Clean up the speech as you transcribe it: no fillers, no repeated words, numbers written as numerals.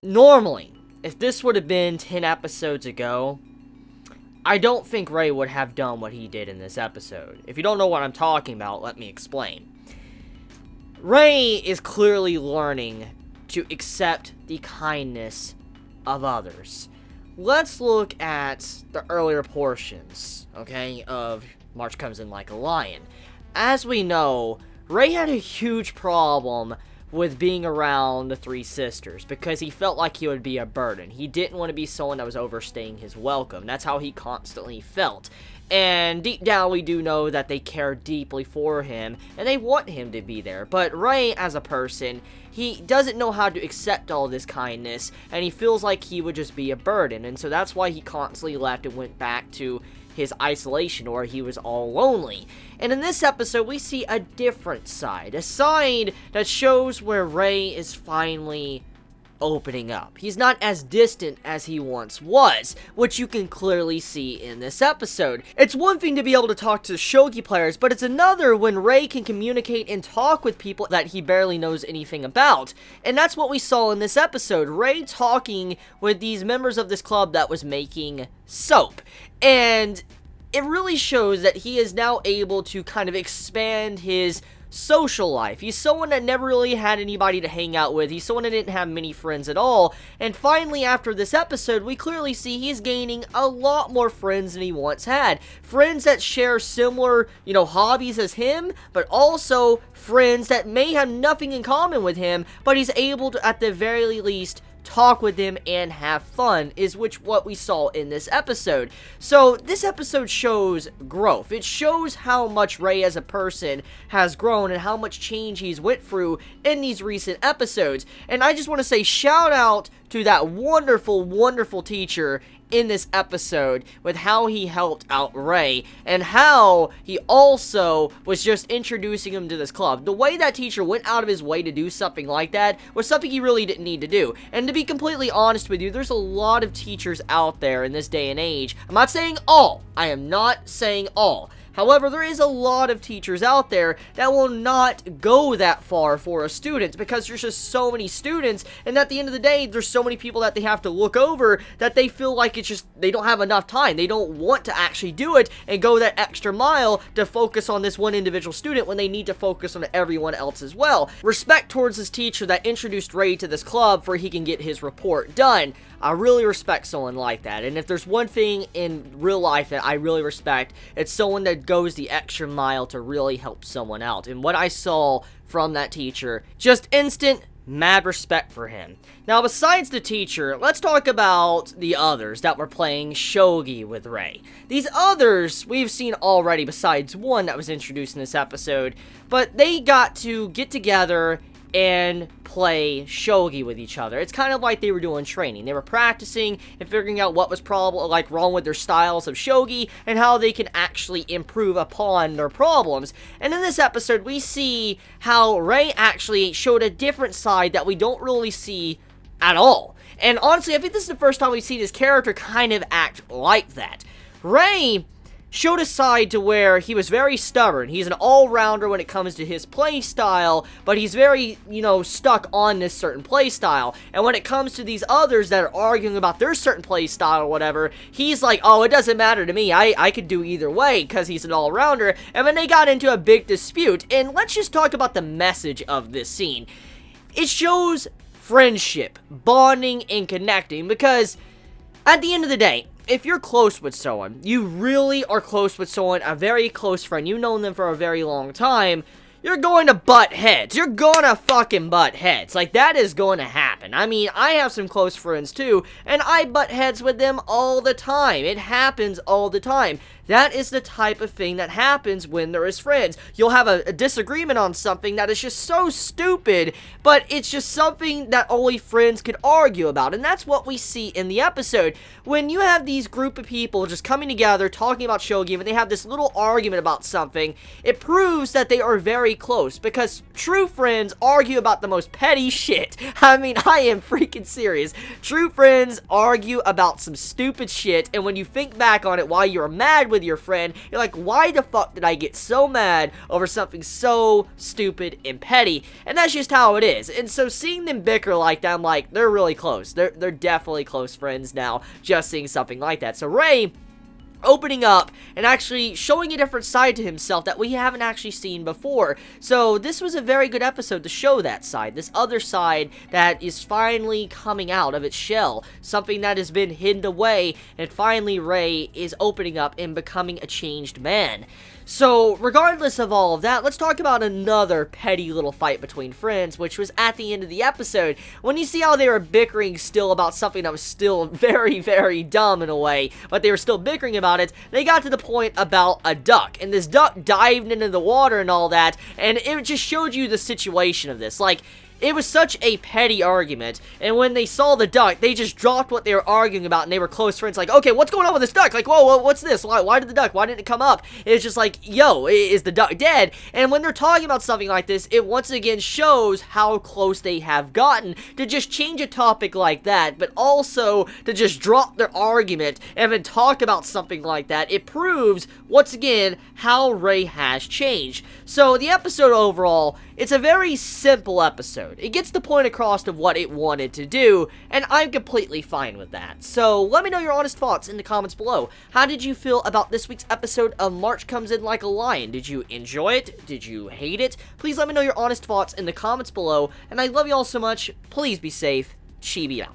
Normally, if this would have been 10 episodes ago, I don't think Ray would have done what he did in this episode. If you don't know what I'm talking about, let me explain. Ray is clearly learning to accept the kindness of others. Let's look at the earlier portions, okay, of March Comes In Like a Lion. As we know, Ray had a huge problem with being around the three sisters because he felt like he would be a burden. He didn't want to be someone that was overstaying his welcome. That's how he constantly felt. And deep down, we do know that they care deeply for him, and they want him to be there. But Ray, as a person, he doesn't know how to accept all this kindness, and he feels like he would just be a burden. And so that's why he constantly left and went back to his isolation, or he was all lonely. And in this episode, we see a different side. A side that shows where Ray is finally opening up. He's not as distant as he once was, which you can clearly see in this episode. It's one thing to be able to talk to shogi players, but it's another when Ray can communicate and talk with people that he barely knows anything about. And that's what we saw in this episode. Ray talking with these members of this club that was making soap. And it really shows that he is now able to kind of expand his social life. He's someone that never really had anybody to hang out with. He's someone that didn't have many friends at all. And finally, after this episode, we clearly see he's gaining a lot more friends than he once had. Friends that share similar, hobbies as him, but also friends that may have nothing in common with him, but he's able to, at the very least, talk with them and have fun, is what we saw in this episode. So this episode shows growth. It shows how much Ray as a person has grown and how much change he's went through in these recent episodes. And I just want to say shout out to that wonderful, wonderful teacher in this episode with how he helped out Ray and how he also was just introducing him to this club. The way that teacher went out of his way to do something like that was something he really didn't need to do. And to be completely honest with you, there's a lot of teachers out there in this day and age. I'm not saying all. I am not saying all. However, there is a lot of teachers out there that will not go that far for a student because there's just so many students, and at the end of the day, there's so many people that they have to look over that they feel like they don't have enough time. They don't want to actually do it and go that extra mile to focus on this one individual student when they need to focus on everyone else as well. Respect towards this teacher that introduced Ray to this club for he can get his report done. I really respect someone like that, and if there's one thing in real life that I really respect, it's someone that goes the extra mile to really help someone out. And what I saw from that teacher, just instant mad respect for him. Now, besides the teacher, let's talk about the others that were playing shogi with Ray. These others we've seen already besides one that was introduced in this episode, but they got to get together and play shogi with each other. It's kind of like they were doing training. They were practicing and figuring out what was wrong with their styles of shogi and how they can actually improve upon their problems. And in this episode, we see how Ray actually showed a different side that we don't really see at all. And honestly, I think this is the first time we've seen his character kind of act like that. Ray showed a side to where he was very stubborn. He's an all-rounder when it comes to his play style, but he's very, stuck on this certain play style. And when it comes to these others that are arguing about their certain play style or whatever, he's like, oh, it doesn't matter to me. I could do either way because he's an all-rounder. And then they got into a big dispute. And let's just talk about the message of this scene. It shows friendship, bonding, and connecting because at the end of the day, if you're close with someone, you really are close with someone, a very close friend, you've known them for a very long time, you're going to butt heads. You're gonna fucking butt heads. Like, that is going to happen. I mean, I have some close friends too, and I butt heads with them all the time. It happens all the time. That is the type of thing that happens when there is friends. You'll have a disagreement on something that is just so stupid, but it's just something that only friends could argue about, and that's what we see in the episode. When you have these group of people just coming together, talking about shogi, and they have this little argument about something, it proves that they are very close, because true friends argue about the most petty shit. I mean, I am freaking serious. True friends argue about some stupid shit, and when you think back on it while you're mad with with your friend, you're like, why the fuck did I get so mad over something so stupid and petty? And that's just how it is. And so seeing them bicker like that, I'm like, they're really close. They're definitely close friends now, just seeing something like that. So Ray opening up and actually showing a different side to himself that we haven't actually seen before. So this was a very good episode to show that side, this other side that is finally coming out of its shell, something that has been hidden away, and finally Ray is opening up and becoming a changed man. So, regardless of all of that, let's talk about another petty little fight between friends, which was at the end of the episode, when you see how they were bickering still about something that was still very, very dumb in a way, but they were still bickering about it. They got to the point about a duck, and this duck dived into the water and all that, and it just showed you the situation of this. Like, it was such a petty argument, and when they saw the duck, they just dropped what they were arguing about, and they were close friends, like, okay, what's going on with this duck? Like, whoa, what's this? Why did the duck? Why didn't it come up? It's just like, yo, is the duck dead? And when they're talking about something like this, it once again shows how close they have gotten to just change a topic like that, but also to just drop their argument and then talk about something like that. It proves, once again, how Ray has changed. So, the episode overall, it's a very simple episode. It gets the point across of what it wanted to do, and I'm completely fine with that. So, let me know your honest thoughts in the comments below. How did you feel about this week's episode of March Comes In Like a Lion? Did you enjoy it? Did you hate it? Please let me know your honest thoughts in the comments below, and I love you all so much. Please be safe. Chibi out.